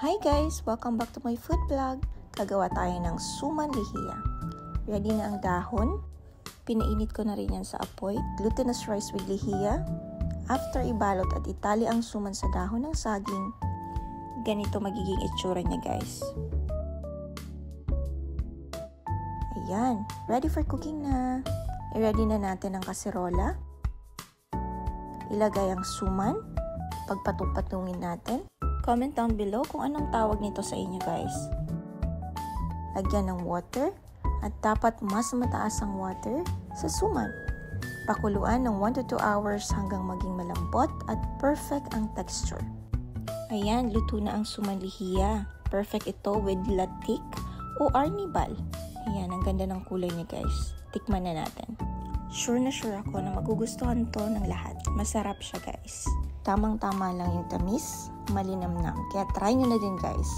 Hi guys! Welcome back to my food vlog. Gagawa tayo ng suman lihiya. Ready na ang dahon. Pinainit ko na rin yan sa apoy. Glutinous rice with lihiya. After ibalot at itali ang suman sa dahon ng saging, ganito magiging itsura niya guys. Ayan, ready for cooking na. I-ready na natin ang kaserola. Ilagay ang suman. Pagpatong-patungin natin. Comment down below kung anong tawag nito sa inyo guys. Lagyan ng water at dapat mas mataas ang water sa suman. Pakuluan ng 1 to 2 hours hanggang maging malambot at perfect ang texture. Ayan, luto na ang suman lihiya. Perfect ito with latik o arnibal. Ayan, ang ganda ng kulay niya guys. Tikman na natin. Sure na sure ako na magugustuhan to ng lahat. Masarap siya guys. Tamang-tama lang yung tamis, malinamnam. Kaya try nyo na din guys.